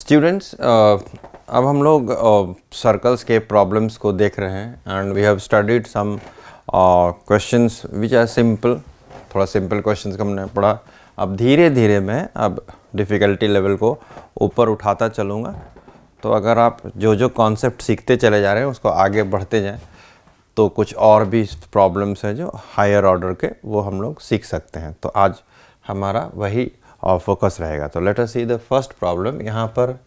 Students अब हम लोग सर्कल्स के प्रॉब्लम्स को देख रहे हैं and we have studied some questions which are simple. थोड़ा सिंपल क्वेश्चंस का हमने पढ़ा। अब धीरे धीरे मैं अब डिफ़िकल्टी लेवल को ऊपर उठाता चलूँगा। तो अगर आप जो जो कॉन्सेप्ट सीखते चले जा रहे हैं उसको आगे बढ़ते जाएं तो कुछ और भी प्रॉब्लम्स हैं जो हायर ऑर्डर के, वो हम लोग सीख सकते हैं। तो आज हमारा वही फोकस रहेगा। तो let us see the first problem. यहाँ पर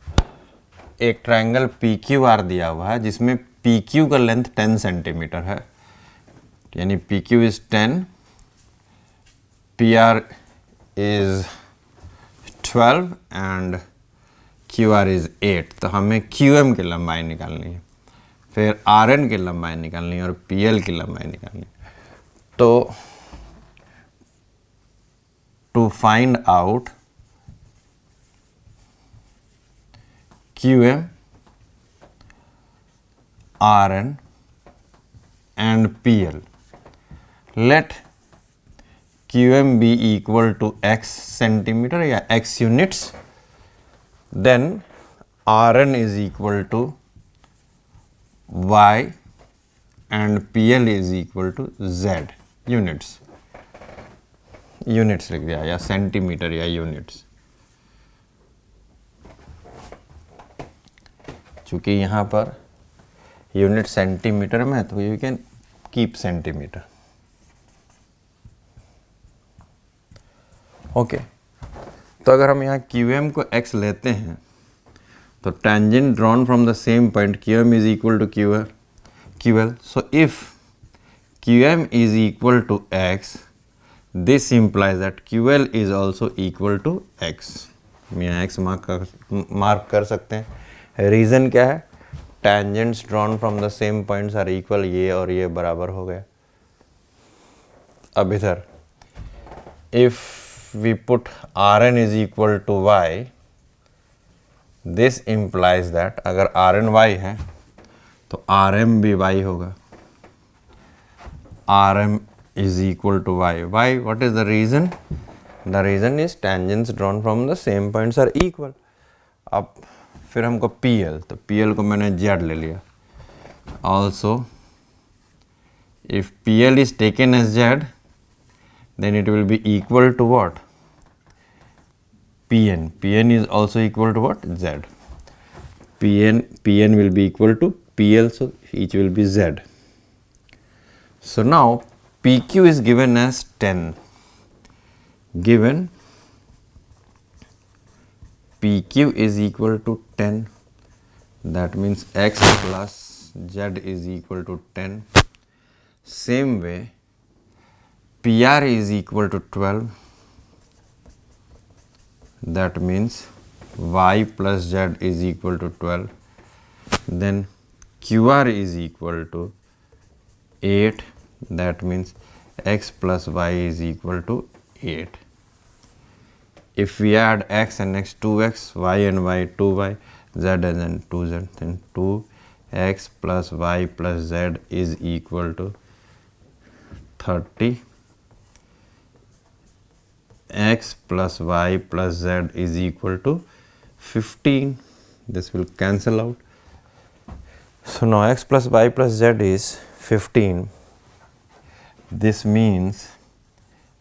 एक ट्रायंगल पी क्यू आर दिया हुआ है जिसमें पी क्यू का लेंथ 10 सेंटीमीटर है, यानी P Q is 10, P R is 12 and Q R is 8। तो हमें क्यू एम की लंबाई निकालनी है, फिर आर एन की लंबाई निकालनी है और पी एल की लंबाई निकालनी है। तो to find out QM, RN and PL, let QM be equal to x centimeter या x units, then RN is equal to y and PL is equal to z units। Units लिख दिया या centimetre या units, चूँकि यहाँ per unit centimetre में है तो you can keep centimetre. Okay, तो अगर हम यहाँ क्यू एम को x लेते हैं तो tangent drawn from the same point Q M is equal to Q L. So if Q M is equal to x, this implies that QL is also equal to x। हम यहाँ x mark कर सकते हैं। Reason क्या है? Tangents drawn from the same points are equal, ये और ये बराबर हो गया। अब इधर if we put R N is equal to Y, this implies that अगर आर एन वाई है तो आर एम भी वाई होगा। R M is equal to y. Why? What is the reason? The reason is tangents drawn from the same points are equal। अब फिर हमको PL, तो PL को मैंने Z ले लिया। Also, if PL is taken as Z, then it will be equal to what? PN. PN is also equal to what? Z. PN will be equal to PL, so each will be Z. So now PQ is given as 10, given PQ is equal to 10, that means x plus z is equal to 10. Same way PR is equal to 12, that means y plus z is equal to 12. Then QR is equal to 8, that means x plus y is equal to 8. If we add x and x, 2x, y and y, 2y, z and 2z, then 2x plus y plus z is equal to 30. X plus y plus z is equal to 15. This will cancel out. So now x plus y plus z is 15. This means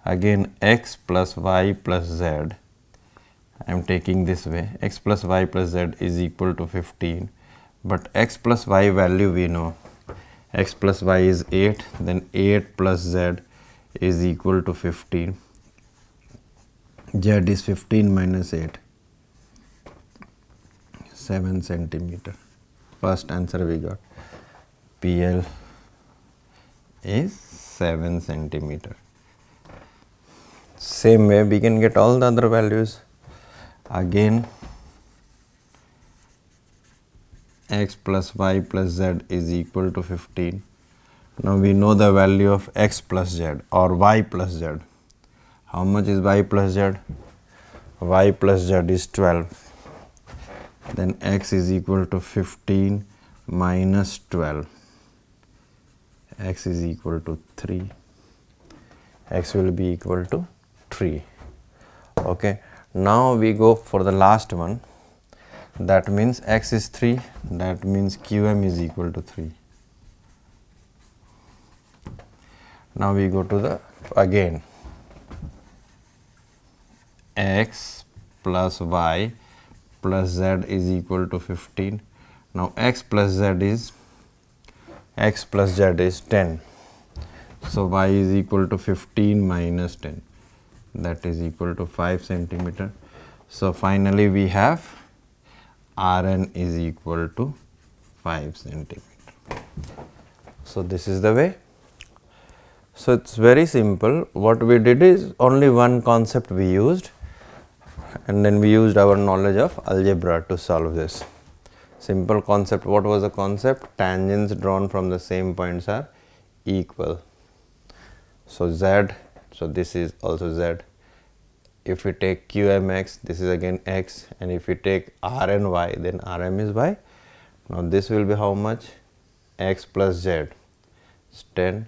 again x plus y plus z, I am taking this way, x plus y plus z is equal to 15, but x plus y value we know, x plus y is 8, then 8 plus z is equal to 15, z is 15 minus 8, 7 centimeter. First answer we got, PL is 7 centimeter. Same way we can get all the other values. Again x plus y plus z is equal to 15. Now we know the value of x plus z or y plus z. How much is y plus z? Y plus z is 12. Then x is equal to 15 minus 12. X is equal to 3. X will be equal to 3. Okay, now we go for the last one. that means x is 3, that means qm is equal to 3. Now we go to the again x plus y plus z is equal to 15. Now x plus z is 10. So y is equal to 15 minus 10, that is equal to 5 centimeter. So finally we have Rn is equal to 5 centimeter. So this is the way. So it's very simple. What we did is only one concept we used, and then we used our knowledge of algebra to solve this. Simple concept. What was the concept? Tangents drawn from the same points are equal. So z, so this is also z. If we take qmx, this is again x, and if we take rn y, then rm is y. Now this will be how much? X plus z is 10,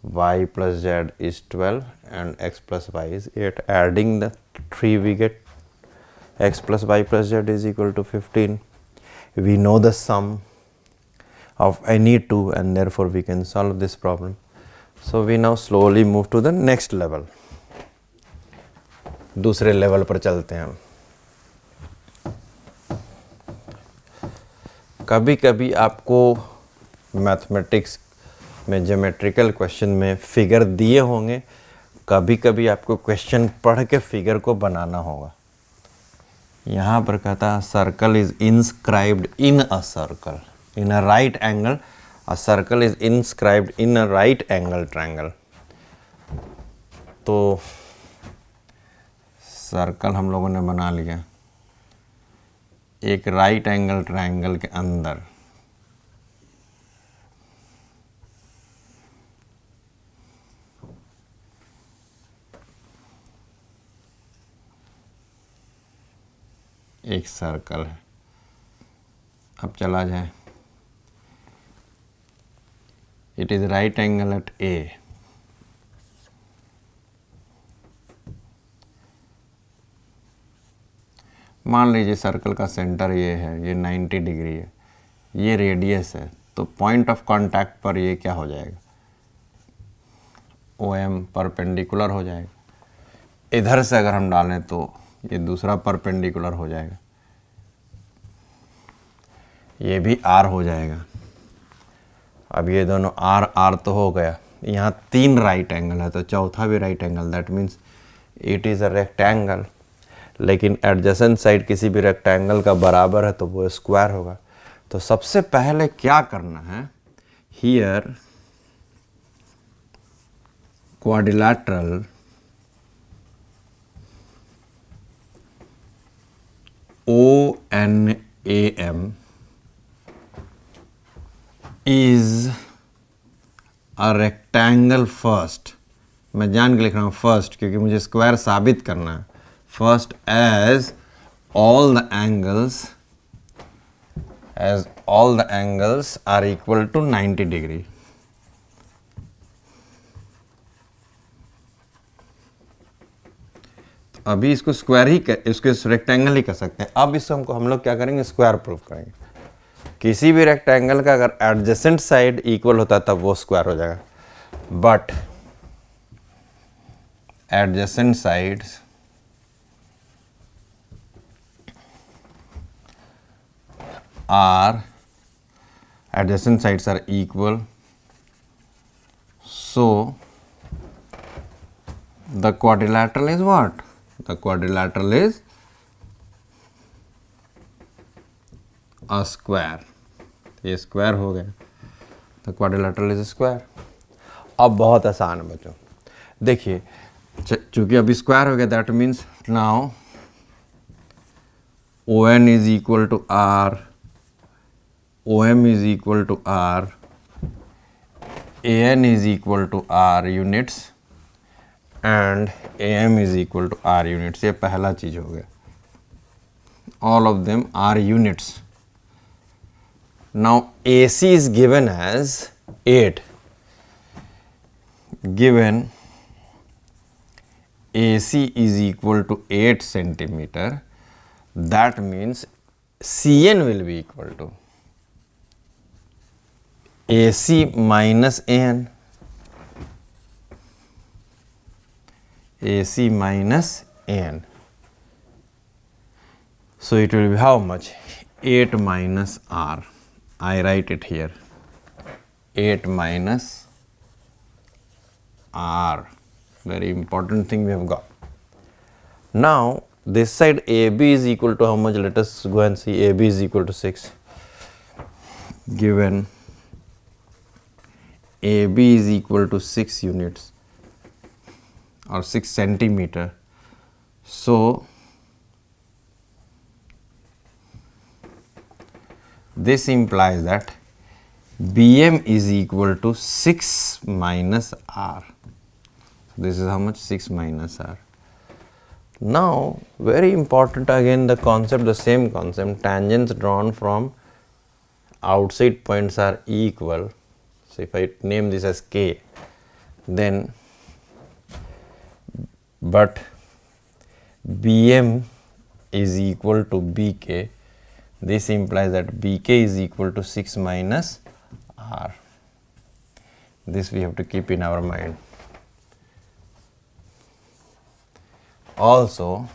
y plus z is 12, and x plus y is 8. Adding the 3 we get x plus y plus z is equal to 15. We know the sum of any two, and therefore we can solve this problem. So we now slowly move to the next level. दूसरे level पर चलते हैं हम. कभी कभी आपको mathematics में geometrical question में फिगर दिए होंगे, कभी कभी आपको क्वेश्चन पढ़ के फिगर को बनाना होगा. यहाँ पर कहता है circle is inscribed in a circle in a right angle, a circle is inscribed in a right angle triangle. तो सर्कल हम लोगों ने बना लिया एक राइट एंगल ट्रायंगल के अंदर. एक सर्कल है. अब चला जाए. It is right angle at A. मान लीजिए सर्कल का सेंटर ये है, ये 90 डिग्री है, ये रेडियस है. तो पॉइंट ऑफ कांटेक्ट पर ये क्या हो जाएगा? OM परपेंडिकुलर हो जाएगा. इधर से अगर हम डालें तो ये दूसरा परपेंडिकुलर हो जाएगा, ये भी R हो जाएगा. अब ये दोनों R तो हो गया. यहाँ 3 राइट एंगल है तो चौथा भी right angle, that means it is a rectangle. लेकिन एडजेसेंट साइड किसी भी रेक्टेंगल का बराबर है तो वो स्क्वायर होगा. तो सबसे पहले क्या करना है? Here quadrilateral ONAM is a rectangle first. मैं जान के लिख रहा हूँ फर्स्ट क्योंकि मुझे स्क्वायर साबित करना है. First as all the angles are equal to 90 degree. अभी इसको स्क्वायर ही इसको रेक्टेंगल ही कर सकते हैं. अब इसको हम लोग क्या करेंगे? स्क्वायर प्रूफ करेंगे. किसी भी रेक्टेंगल का अगर एडजेसेंट साइड इक्वल होता है तब वो स्क्वायर हो जाएगा. But adjacent sides are equal, so the quadrilateral is what? The quadrilateral is a square. ये स्क्वायर हो गया. The quadrilateral is a square. अब बहुत आसान है बच्चों. देखिए चूंकि अभी स्क्वायर हो गया, that means now ON is equal to R, OM is equal to R, AN is equal to R units and AM is equal to R units. ये पहला चीज हो गया. All of them are units. Now AC is given as 8. Given AC is equal to 8 centimeter, that means Cn will be equal to AC minus AN. AC minus AN. So it will be how much? 8 minus R. I write it here. 8 minus R. Very important thing we have got. Now this side AB is equal to how much? Let us go and see. AB is equal to 6. Given AB is equal to 6 units or 6 centimeter. So this implies that BM is equal to 6 minus R. This is how much? 6 minus R. Now very important again the concept, the same concept, tangents drawn from outside points are equal. So if I name this as K, then but BM is equal to BK. This implies that BK is equal to 6 minus R. This we have to keep in our mind. Also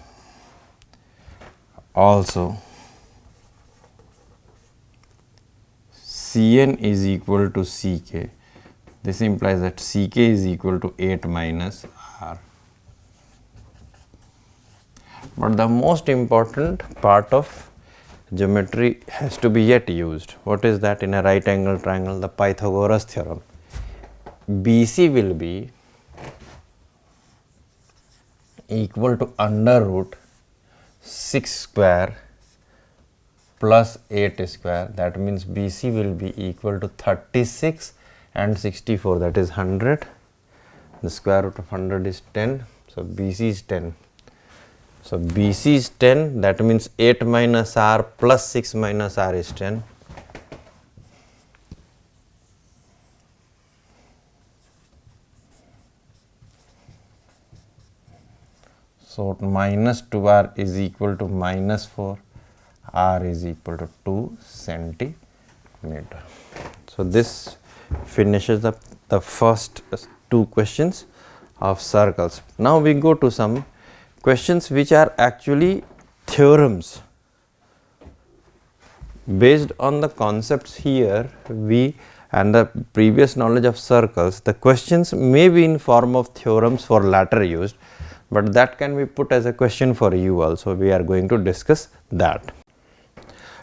Cn is equal to Ck. This implies that Ck is equal to 8 minus R. But the most important part of geometry has to be yet used. What is that? In a right angle triangle, the Pythagoras theorem. BC will be equal to under root 6 square plus 8 square. That means BC will be equal to 36 and 64, that is 100. The square root of 100 is 10. So BC is 10. So BC is 10, that means 8 minus R plus 6 minus R is 10. So minus 2R is equal to minus 4, R is equal to 2 centimeter. So this finishes up the first two questions of circles. Now we go to some questions which are actually theorems. Based on the concepts here and the previous knowledge of circles, the questions may be in form of theorems for later used, but that can be put as a question for you also. We are going to discuss that.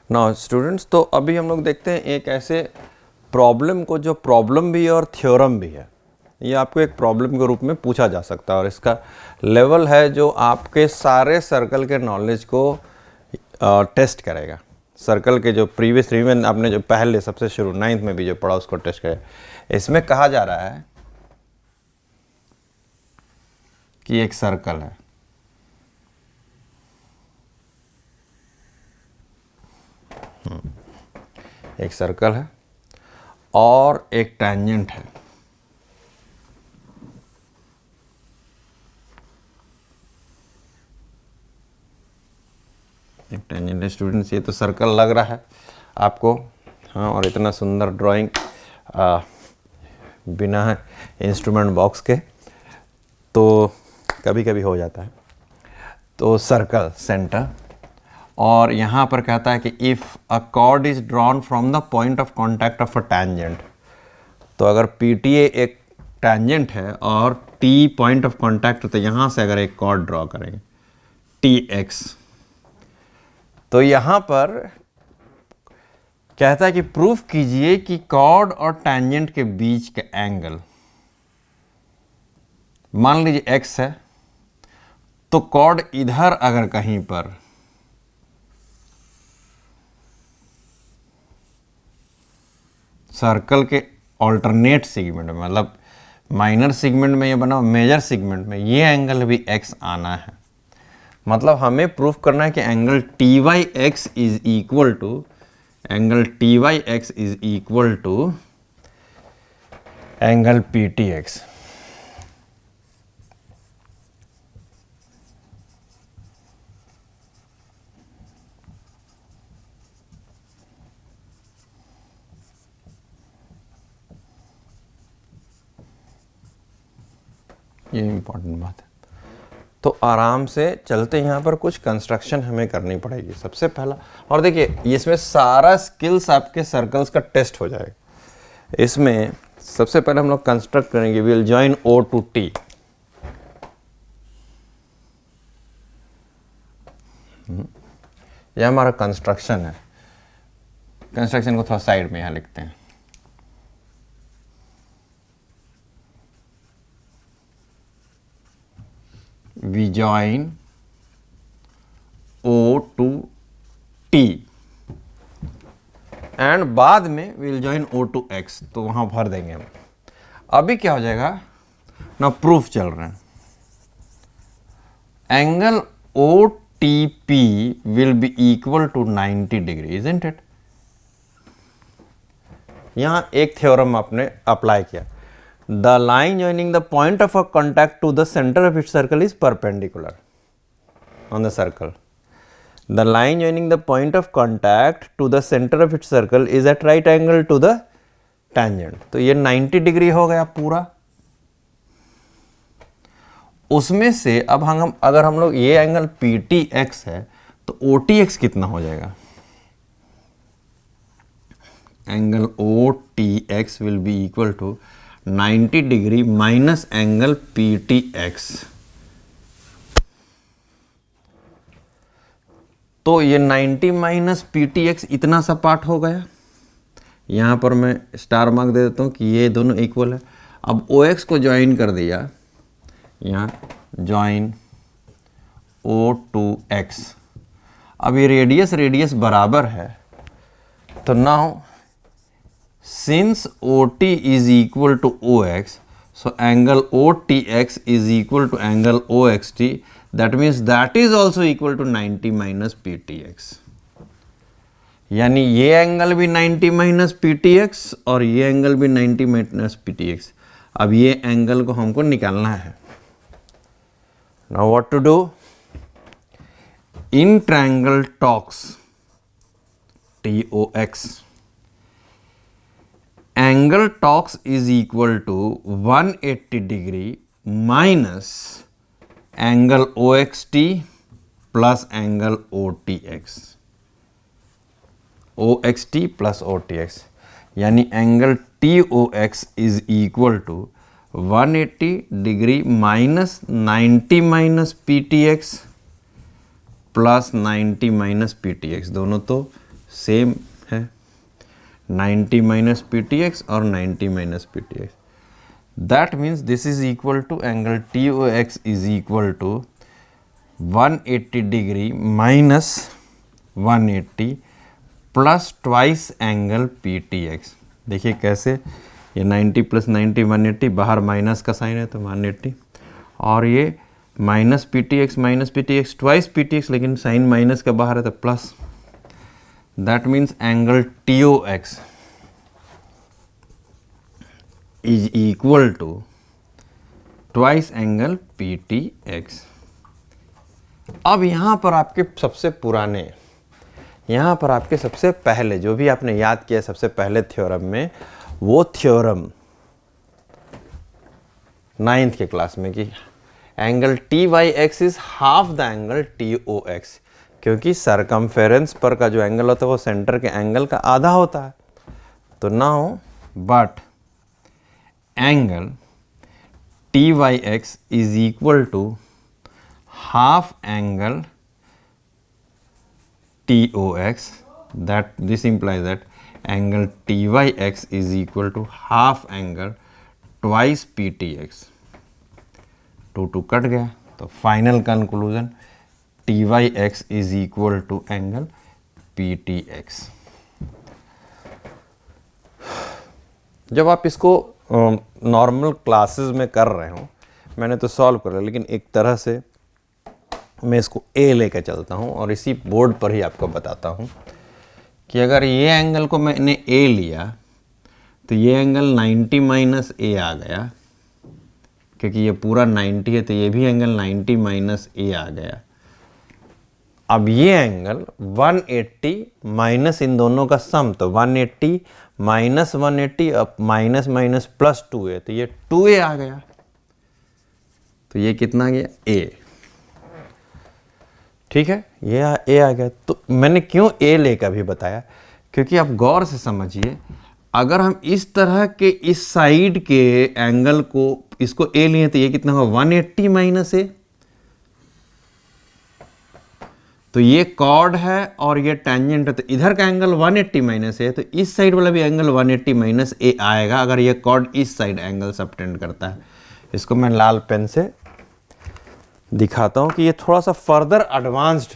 Now students, तो अभी हम लोग देखते हैं एक ऐसे problem को जो प्रॉब्लम भी है और थ्योरम भी है. ये आपको एक प्रॉब्लम के रूप में पूछा जा सकता है और इसका लेवल है जो आपके सारे सर्कल के नॉलेज को टेस्ट करेगा. सर्कल के जो प्रीवियस रिवीजन आपने जो पहले सबसे शुरू 9th में भी जो पढ़ा उसको टेस्ट करेगा. इसमें कहा जा रहा है कि एक सर्कल है, एक सर्कल है और एक टैंजेंट है. एक टैंजेंट है स्टूडेंट्स. ये तो सर्कल लग रहा है आपको, हाँ, और इतना सुंदर ड्राइंग बिना इंस्ट्रूमेंट बॉक्स के तो कभी कभी हो जाता है. तो सर्कल सेंटर, और यहाँ पर कहता है कि if a cord is drawn from the point of contact of a tangent. तो अगर PTA एक टैंजेंट है और T पॉइंट ऑफ कॉन्टैक्ट, तो यहाँ से अगर एक कॉर्ड ड्रॉ करेंगे TX, तो यहाँ पर कहता है कि प्रूफ कीजिए कि कॉर्ड और टैंजेंट के बीच का एंगल, मान लीजिए x है, तो कॉर्ड इधर अगर कहीं पर सर्कल के ऑल्टरनेट सेगमेंट में, मतलब माइनर सेगमेंट में ये बना, मेजर सेगमेंट में ये एंगल भी x आना है. मतलब हमें प्रूफ करना है कि angle TYX is equal to angle angle PTX. ये इम्पोर्टेंट बात है। तो आराम से चलते, यहाँ पर कुछ कंस्ट्रक्शन हमें करनी पड़ेगी सबसे पहला। और देखिए इसमें सारा स्किल्स आपके सर्कल्स का टेस्ट हो जाएगा। इसमें सबसे पहले हम लोग कंस्ट्रक्ट करेंगे, will join O to T। यह हमारा कंस्ट्रक्शन है। कंस्ट्रक्शन को थोड़ा साइड में यहाँ लिखते हैं। We join O to T and बाद में will join O to X, तो वहां भर देंगे हम। अभी क्या हो जाएगा ना, प्रूफ चल रहा है। Angle OTP will be equal to 90 degree, isn't it. यहां एक थ्योरम आपने अप्लाई किया, the line joining the point of a contact to the centre of its circle is perpendicular on the circle. The line joining the point of contact to the center of its circle is at right angle to the tangent। तो ये 90 degree हो गया पूरा। उसमें से अब हम अगर हम लोग ये एंगल PTX है तो OTX कितना हो जाएगा? Angle OTX will be equal to 90 degree minus angle PTX। तो ये 90 माइनस PTX इतना सा पार्ट हो गया। यहाँ पर मैं स्टार मार्क दे देता हूँ कि ये दोनों इक्वल है। अब OX को ज्वाइन कर दिया, यहाँ ज्वाइन O to X। अब ये रेडियस बराबर है, तो now since OT is equal to OX, so angle OTX is equal to angle OXT। That means that is also equal to 90 minus PTX। यानी ये एंगल भी 90 माइनस PTX और ये एंगल भी 90 माइनस PTX। अब ये एंगल को हमको निकालना है। Now what to do? In triangle TOX, TOX, angle TOX is equal to 180 degree minus angle OXT plus angle OTX, OXT plus OTX, यानी angle TOX is equal to 180 degree minus 90 minus PTX plus 90 minus PTX, दोनों तो same है, 90 minus PTX और 90 minus PTX। That means this is equal to angle TOX is equal to 180 degree minus 180 plus twice angle PTX। देखिए कैसे, ये 90 plus 90 180, बाहर minus का sign है तो 180, और ये माइनस PTX ट्वाइस PTX, लेकिन साइन माइनस का बाहर है तो plus. That means angle TOX is equal to twice angle PTX। अब यहाँ पर आपके सबसे पुराने, यहाँ पर आपके सबसे पहले जो भी आपने याद किया सबसे पहले थ्योरम में, वो थ्योरम 9th के क्लास में कि angle TYX is half the angle TOX, क्योंकि सरकमफेरेंस पर का जो एंगल होता है वो सेंटर के एंगल का आधा होता है। तो now but angle TYX is equal to half angle TOX, that this implies that angle TYX is equal to half angle twice PTX। 2 cut गया, तो final conclusion TYX is equal to angle PTX। जब आप इसको normal classes में कर रहे हो, मैंने तो सॉल्व कर लिया, लेकिन एक तरह से मैं इसको A लेकर चलता हूँ और इसी बोर्ड पर ही आपको बताता हूँ कि अगर ये एंगल को मैंने A लिया तो ये एंगल 90 माइनस A आ गया, क्योंकि ये पूरा 90 है तो ये भी एंगल 90 माइनस A आ गया। अब ये एंगल 180 माइनस इन दोनों का सम, तो 180 माइनस 180 अब माइनस माइनस प्लस 2A, तो ये 2A आ गया। तो ये कितना आ गया ए, ठीक है, ये ए आ गया। तो मैंने क्यों ए लेकर भी बताया, क्योंकि आप गौर से समझिए, अगर हम इस तरह के इस साइड के एंगल को इसको ए लिए तो ये कितना होगा 180 माइनस ए। तो ये कॉर्ड है और ये टेंजेंट है, तो इधर का एंगल 180 माइनस ए, तो इस साइड वाला भी एंगल 180 माइनस ए आएगा अगर ये कॉर्ड इस साइड एंगल सबटेंड करता है। इसको मैं लाल पेन से दिखाता हूं कि ये थोड़ा सा फर्दर एडवांस्ड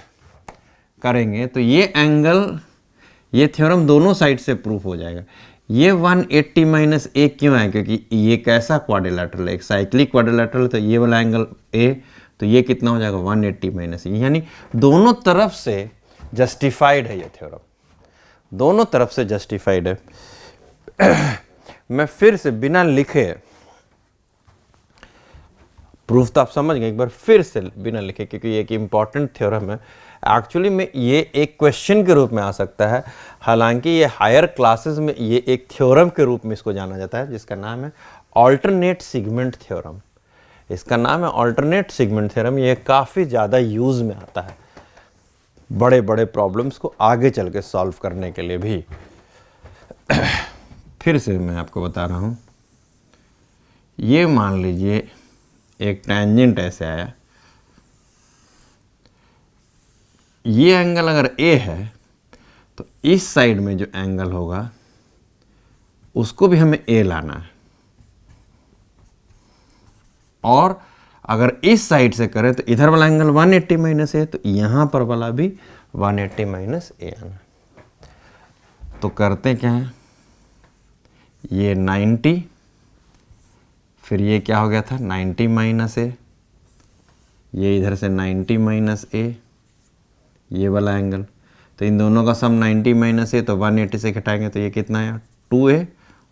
करेंगे तो ये एंगल, ये थ्योरम दोनों साइड से प्रूफ हो जाएगा। ये 180 माइनस ए क्यों है, क्योंकि ये कैसा क्वाड्रिलेटरल है, एक साइक्लिक क्वाड्रिलेटरल, तो ये वाला एंगल ए, तो ये कितना हो जाएगा 180 माइनस ए, यानी दोनों तरफ से जस्टिफाइड है ये थ्योरम, दोनों तरफ से जस्टिफाइड है। मैं फिर से बिना लिखे, प्रूफ तो आप समझ गए, एक बार फिर से बिना लिखे, क्योंकि ये एक इंपॉर्टेंट थ्योरम है। एक्चुअली में ये एक क्वेश्चन के रूप में आ सकता है, हालांकि ये हायर क्लासेस में ये एक थ्योरम के रूप में इसको जाना जाता है, जिसका नाम है अल्टरनेट सेगमेंट थ्योरम। इसका नाम है अल्टरनेट सेगमेंट थ्योरम। ये काफ़ी ज़्यादा यूज में आता है बड़े बड़े प्रॉब्लम्स को आगे चल के सॉल्व करने के लिए भी। फिर से मैं आपको बता रहा हूँ, ये मान लीजिए एक टेंजेंट ऐसे आया, ये एंगल अगर ए है तो इस साइड में जो एंगल होगा उसको भी हमें ए लाना है, और अगर इस साइड से करें तो इधर वाला एंगल 180 माइनस ए, तो यहां पर वाला भी 180 माइनस ए आना। तो करते क्या है, ये 90, फिर ये क्या हो गया था 90 माइनस ए, ये इधर से 90 माइनस ए, ये वाला एंगल, तो इन दोनों का सम 90 माइनस ए, तो 180 से घटाएंगे तो ये कितना आया 2a,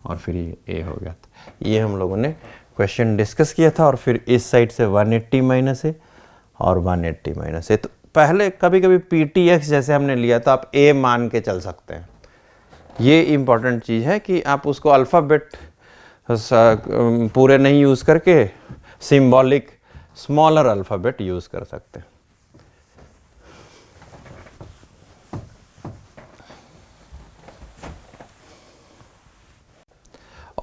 और फिर ये a हो गया था। ये हम लोगों ने क्वेश्चन डिस्कस किया था, और फिर इस साइड से 180 माइनस ए और 180 माइनस ए। तो पहले कभी कभी PTX जैसे हमने लिया तो आप a मान के चल सकते हैं। ये इंपॉर्टेंट चीज़ है कि आप उसको अल्फ़ाबेट पूरे नहीं यूज़ करके सिंबॉलिक स्मॉलर अल्फ़ाबेट यूज़ कर सकते हैं।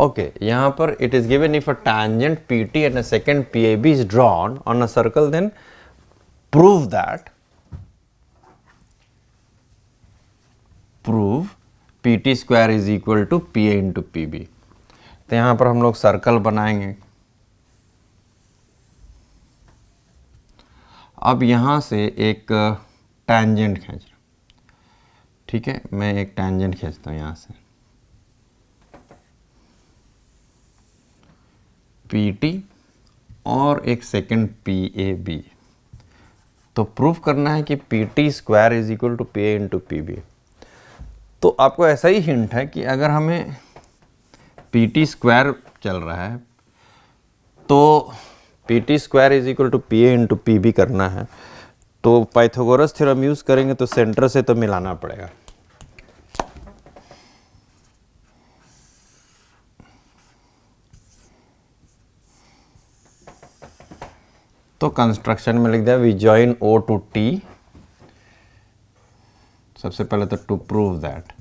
Okay, यहाँ पर it is given if a tangent PT and a second PAB is drawn on a circle, then prove PT square is equal to PA into PB। तो यहाँ पर हम लोग सर्कल बनाएंगे। अब यहाँ से एक टैंजेंट खींच, ठीक है, मैं एक टैंजेंट खींचता हूँ यहाँ से PT और एक सेकंड PAB। तो प्रूफ करना है कि PT square is equal to PA into PB। तो आपको ऐसा ही हिंट है कि अगर हमें PT स्क्वायर चल रहा है तो PT square is equal to PA into PB करना है, तो पाइथागोरस थ्योरम यूज़ करेंगे तो सेंटर से तो मिलाना पड़ेगा। तो कंस्ट्रक्शन में लिख दिया we join O to T। सबसे पहले तो to prove that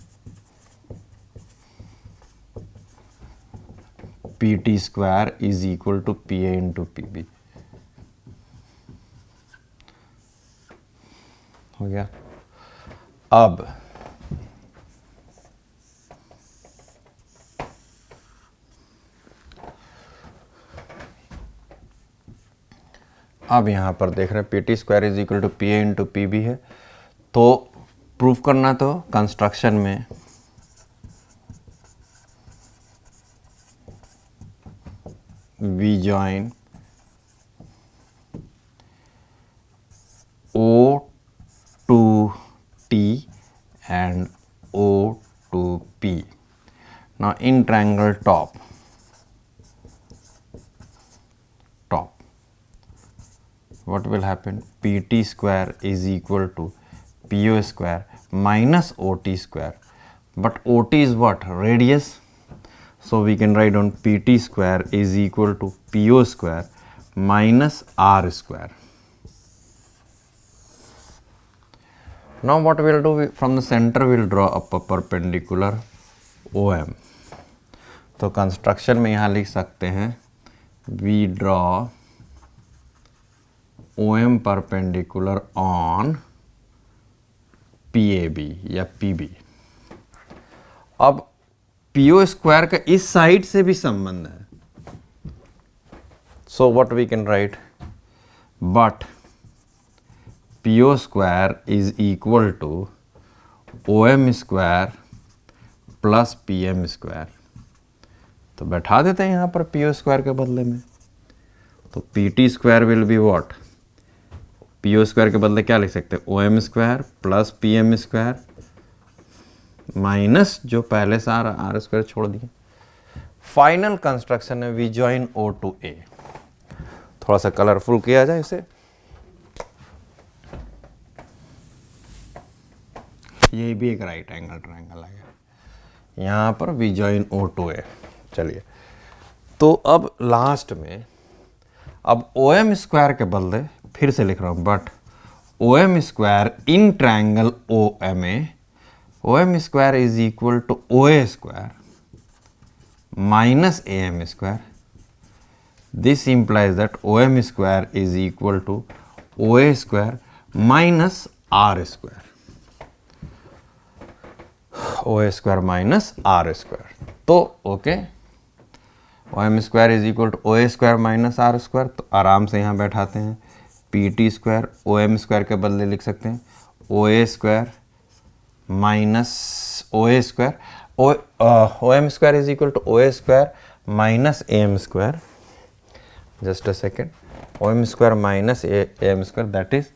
PT square is equal to PA into PB हो गया। अब यहाँ पर देख रहे हैं PT square is equal to PA into PB है, तो प्रूफ करना तो कंस्ट्रक्शन में we join O to T and O to P। Now in triangle top what will happen, PT square is equal to PO square minus OT square, but OT is what, radius, so we can write on PT square is equal to PO square minus r square. Now what we'll do, from the center we'll draw up a perpendicular OM. तो construction में यहाँ लिख सकते हैं we draw OM perpendicular on PAB या PB. अब PO square का इस साइड से भी संबंध है. So what we can write? But PO square is equal to OM square plus PM square. तो बैठा देते हैं यहाँ पर PO स्क्वायर के बदले में. तो PT square will be what? PO square के बदले क्या लिख सकते हैं? OM square plus PM square minus जो पहले से R स्क्वायर छोड़ दिए. फाइनल कंस्ट्रक्शन है we join O to A. थोड़ा सा कलरफुल किया जाए इसे. ये भी एक राइट एंगल ट्रायंगल आ गया. यहाँ पर we join O to A. चलिए, तो अब लास्ट में अब OM स्क्वायर के बदले फिर से लिख रहा हूँ, but OM square in triangle OMA, OM square is equal to OA square minus AM square. This implies that OM square is equal to OA square minus R square. OA square minus R square. तो okay, OM square is equal to OA square minus R square. तो आराम से यहाँ बैठाते हैं. PT square OM square के बदले लिख सकते हैं OA square minus OA square. OM square is equal to OA square minus AM square. Just a second. OM square minus AM square, that is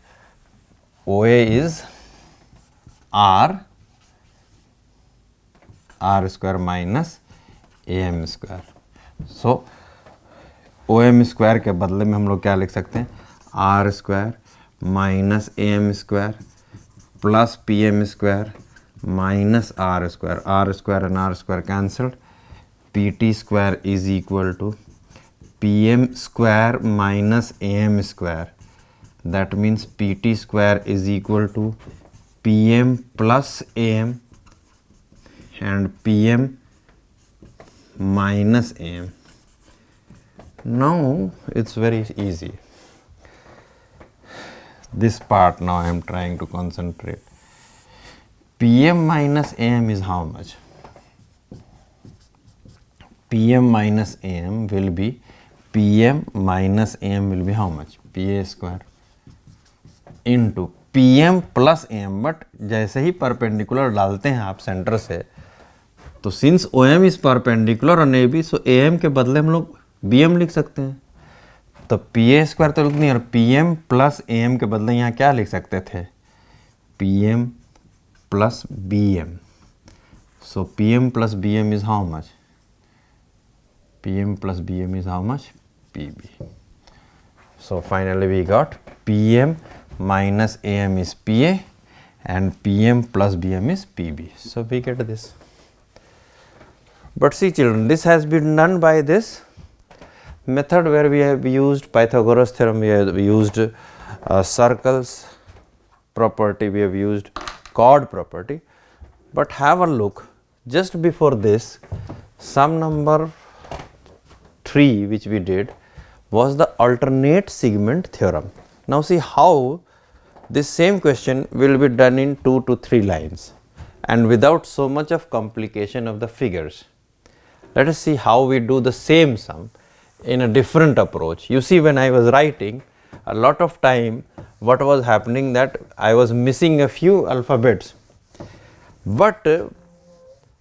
OA is R square minus AM square. So OM square के बदले में हम लोग क्या लिख सकते हैं? R square minus AM square plus PM square minus R square. R square and R square cancelled. PT square is equal to PM square minus AM square. That means PT square is equal to PM plus AM and PM minus AM. Now it's very easy. This part now I am trying to concentrate. PM minus AM is how much? PM minus AM will be PM minus AM will be how much? PA square into PM plus AM. But जैसे ही perpendicular डालते हैं आप centre से, तो since OM is perpendicular on AB, so AM के बदले हम लोग BM लिख सकते हैं. तो PA स्क्वायर तो नहीं, और PM प्लस AM के बदले यहाँ क्या लिख सकते थे? PM plus BM. So PM plus BM is how much? PM plus BM is how much? PB. So finally we got PM minus AM is PA and PM plus BM is PB. So we get this. But see children, this has been done by this method where we have used Pythagoras theorem, we have used circles property, we have used chord property. But have a look, just before this, sum number 3 which we did was the alternate segment theorem. Now see how this same question will be done in 2 to 3 lines and without so much of complication of the figures. Let us see how we do the same sum in a different approach. You see, when I was writing, a lot of time what was happening that I was missing a few alphabets. But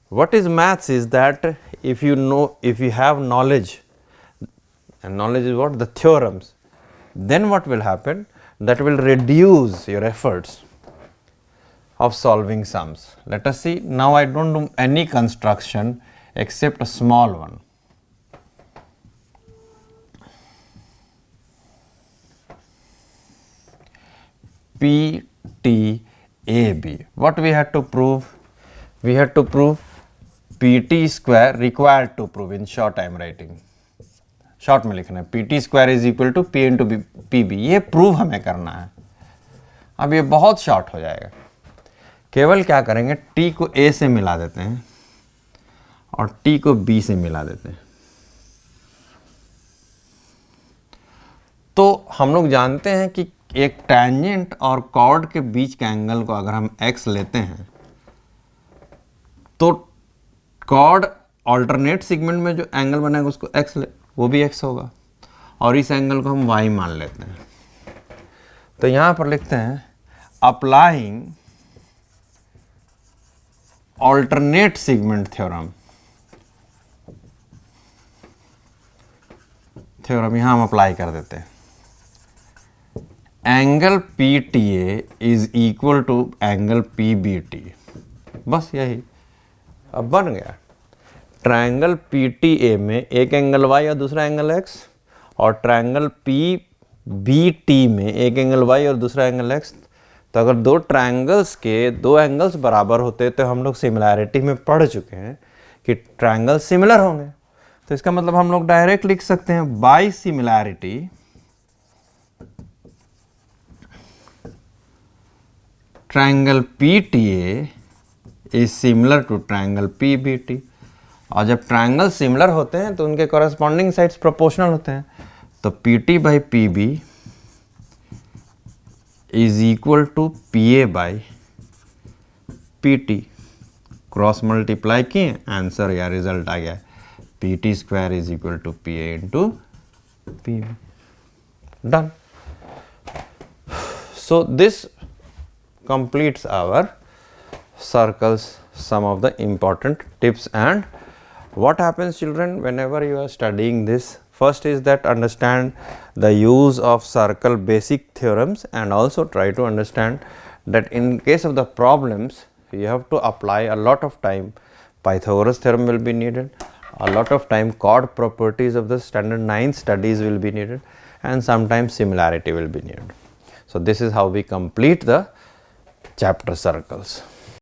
what is maths is that if you know, if you have knowledge, and knowledge is what? The theorems. Then what will happen? That will reduce your efforts of solving sums. Let us see. Now I don't do any construction except a small one. PTAB. What we had to prove? We had to prove PT square, required to prove, in short I am writing. Short में लिखना है, P T square is equal to P into P B, ये prove हमें करना है। अब ये बहुत शॉर्ट हो जाएगा, केवल क्या करेंगे, टी को ए से मिला देते हैं और टी को बी से मिला देते हैं। तो हम लोग जानते हैं कि एक टैंजेंट और कॉर्ड के बीच के एंगल को अगर हम x लेते हैं तो कॉर्ड ऑल्टरनेट सेगमेंट में जो एंगल बनेगा उसको x ले, वो भी x होगा, और इस एंगल को हम y मान लेते हैं। तो यहां पर लिखते हैं अप्लाइंग ऑल्टरनेट सेगमेंट थ्योरम यहां हम अप्लाई कर देते हैं। Angle PTA is equal to angle PBT, बस यही अब बन गया। ट्रायंगल PTA में एक एंगल y और दूसरा एंगल x, और ट्रायंगल PBT में एक एंगल y और दूसरा एंगल x। तो अगर दो ट्रायंगल्स के दो एंगल्स बराबर होते तो हम लोग सिमिलैरिटी में पढ़ चुके हैं कि ट्रायंगल सिमिलर होंगे। तो इसका मतलब हम लोग डायरेक्ट लिख सकते हैं by similarity triangle PTA is similar to triangle PBT। और जब ट्रायंगल सिमिलर होते हैं तो उनके कॉरेस्पॉन्डिंग साइड्स प्रोपोर्शनल होते हैं। तो PT by PB is equal to PA by PT। Cross multiply किए, आंसर या रिजल्ट आ गया, PT square is equal to PA into PB। Done. So this completes our circles, some of the important tips. And what happens, children, whenever you are studying this, first is that understand the use of circle basic theorems, and also try to understand that in case of the problems you have to apply a lot of time. Pythagoras theorem will be needed, a lot of time chord properties of the standard 9 studies will be needed, and sometimes similarity will be needed. So this is how we complete the chapter circles.